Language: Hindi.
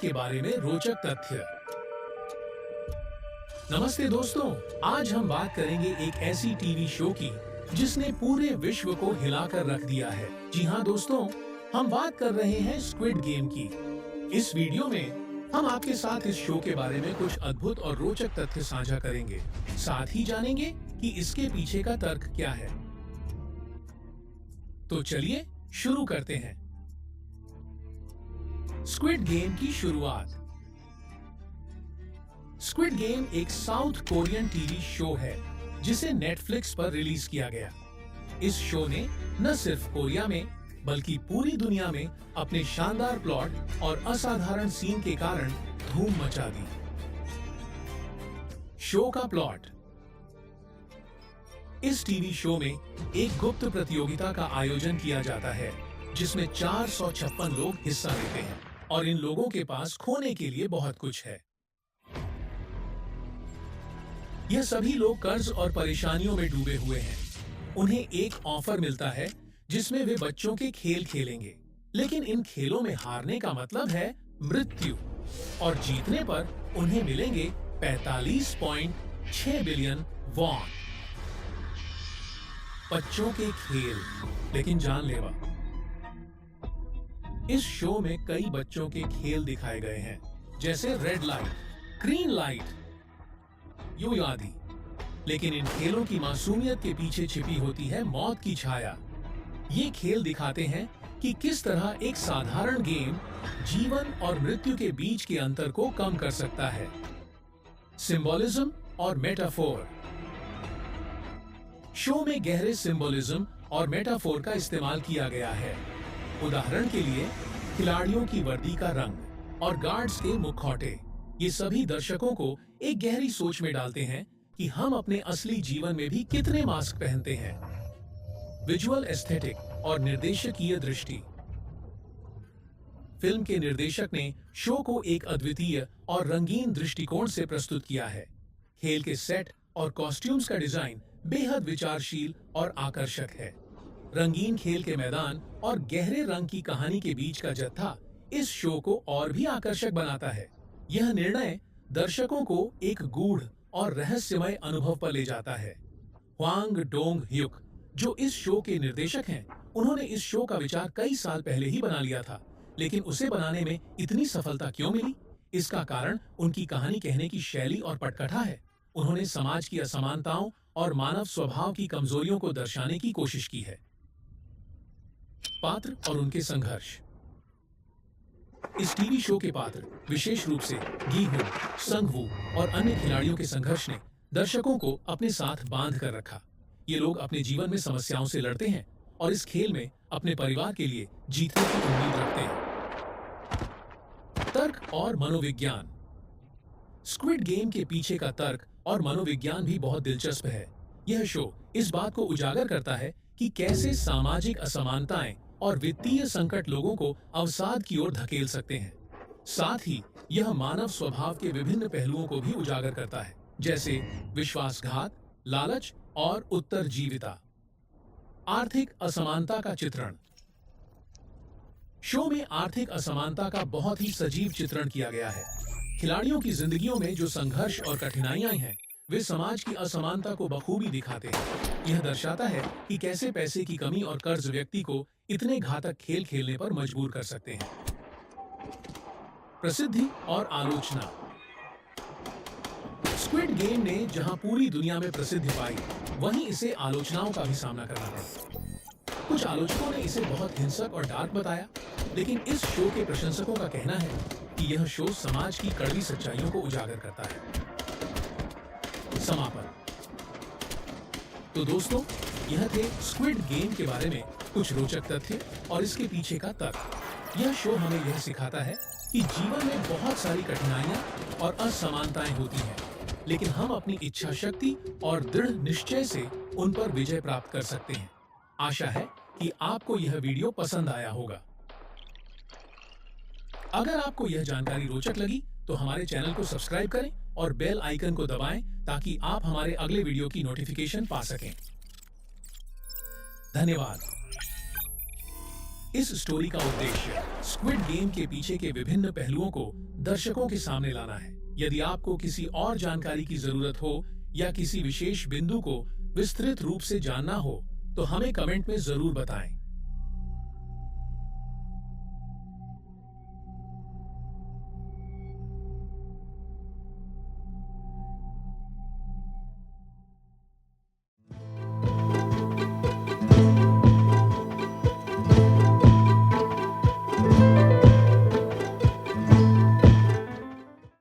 के बारे में रोचक तथ्य। नमस्ते दोस्तों, आज हम बात करेंगे एक ऐसी टीवी शो की जिसने पूरे विश्व को हिलाकर रख दिया है। जी हाँ दोस्तों, हम बात कर रहे हैं स्क्विड गेम की। इस वीडियो में हम आपके साथ इस शो के बारे में कुछ अद्भुत और रोचक तथ्य साझा करेंगे। साथ ही जानेंगे कि इसके पीछे का तर्क क्या है। तो चलिए शुरू करते हैं। स्क्विड गेम की शुरुआत। स्क्विड गेम एक साउथ कोरियन टीवी शो है जिसे नेटफ्लिक्स पर रिलीज किया गया। इस शो ने न सिर्फ कोरिया में बल्कि पूरी दुनिया में अपने शानदार प्लॉट और असाधारण सीन के कारण धूम मचा दी। शो का प्लॉट। इस टीवी शो में एक गुप्त प्रतियोगिता का आयोजन किया जाता है जिसमें 456 लोग हिस्सा लेते हैं और इन लोगों के पास खोने के लिए बहुत कुछ है। यह सभी लोग कर्ज और परेशानियों में डूबे हुए हैं। उन्हें एक ऑफर मिलता है जिसमें वे बच्चों के खेल खेलेंगे, लेकिन इन खेलों में हारने का मतलब है मृत्यु और जीतने पर उन्हें मिलेंगे 45.6 बिलियन वॉन। बच्चों के खेल, लेकिन जानलेवा। इस शो में कई बच्चों के खेल दिखाए गए हैं, जैसे रेड लाइट, ग्रीन लाइट, यो आदि। लेकिन इन खेलों की मासूमियत के पीछे छिपी होती है मौत की छाया। ये खेल दिखाते हैं कि किस तरह एक साधारण गेम जीवन और मृत्यु के बीच के अंतर को कम कर सकता है। सिंबोलिज्म और मेटाफोर। शो में गहरे सिंबोलिज्म और मेटाफोर का इस्तेमाल किया गया है। उदाहरण के लिए खिलाड़ियों की वर्दी का रंग और गार्ड्स के मुखौटे, ये सभी दर्शकों को एक गहरी सोच में डालते हैं कि हम अपने असली जीवन में भी कितने मास्क पहनते हैं। विजुअल एस्थेटिक और निर्देशकीय दृष्टि। फिल्म के निर्देशक ने शो को एक अद्वितीय और रंगीन दृष्टिकोण से प्रस्तुत किया है। खेल के सेट और कॉस्ट्यूम्स का डिजाइन बेहद विचारशील और आकर्षक है। रंगीन खेल के मैदान और गहरे रंग की कहानी के बीच का जत्था इस शो को और भी आकर्षक बनाता है। यह निर्णय दर्शकों को एक गूढ़ और रहस्यमय अनुभव पर ले जाता है। ह्वांग डोंग-ह्युक, जो इस शो के निर्देशक हैं, उन्होंने इस शो का विचार कई साल पहले ही बना लिया था, लेकिन उसे बनाने में इतनी सफलता क्यों मिली? इसका कारण उनकी कहानी कहने की शैली और पटकथा है। उन्होंने समाज की असमानताओं और मानव स्वभाव की कमजोरियों को दर्शाने की कोशिश की है। पात्र और उनके संघर्ष। इस टीवी शो के पात्र, विशेष रूप से गी-हुन, संग-वू और अन्य खिलाड़ियों के संघर्ष ने दर्शकों को अपने साथ बांध कर रखा। ये लोग अपने जीवन में समस्याओं से लड़ते हैं और इस खेल में अपने परिवार के लिए जीतने की उम्मीद रखते हैं। तर्क और मनोविज्ञान। स्क्विड गेम के पीछे का तर्क और मनोविज्ञान भी बहुत दिलचस्प है। यह शो इस बात को उजागर करता है कि कैसे सामाजिक असमानताएं और वित्तीय संकट लोगों को अवसाद की ओर धकेल सकते हैं। साथ ही यह मानव स्वभाव के विभिन्न पहलुओं को भी उजागर करता है, जैसे विश्वासघात, लालच और उत्तरजीविता। आर्थिक असमानता का चित्रण। शो में आर्थिक असमानता का बहुत ही सजीव चित्रण किया गया है। खिलाड़ियों की जिंदगियों में जो संघर्ष और कठिनाइयां हैं, वे समाज की असमानता को बखूबी दिखाते हैं। यह दर्शाता है कि कैसे पैसे की कमी और कर्ज व्यक्ति को इतने घातक खेल खेलने पर मजबूर कर सकते हैं। प्रसिद्धि और आलोचना। स्क्विड गेम ने जहां पूरी दुनिया में प्रसिद्धि पाई, वहीं इसे आलोचनाओं का भी सामना करना पड़ा। कुछ आलोचकों ने इसे बहुत हिंसक और डार्क बताया, लेकिन इस शो के प्रशंसकों का कहना है कि यह शो समाज की कड़वी सच्चाइयों को उजागर करता है। समापन। तो दोस्तों, यह थे स्क्विड गेम के बारे में कुछ रोचक तथ्य और इसके पीछे का तर्क। यह शो हमें यह सिखाता है कि जीवन में बहुत सारी कठिनाइयां और असमानताएं होती हैं, लेकिन हम अपनी इच्छा शक्ति और दृढ़ निश्चय से उन पर विजय प्राप्त कर सकते हैं। आशा है कि आपको यह वीडियो पसंद आया होगा। अगर आपको यह जानकारी रोचक लगी तो हमारे चैनल को सब्सक्राइब करें और बेल आइकन को दबाएं ताकि आप हमारे अगले वीडियो की नोटिफिकेशन पा सकें। धन्यवाद। इस स्टोरी का उद्देश्य स्क्विड गेम के पीछे के विभिन्न पहलुओं को दर्शकों के सामने लाना है। यदि आपको किसी और जानकारी की जरूरत हो या किसी विशेष बिंदु को विस्तृत रूप से जानना हो, तो हमें कमेंट में जरूर बताएं।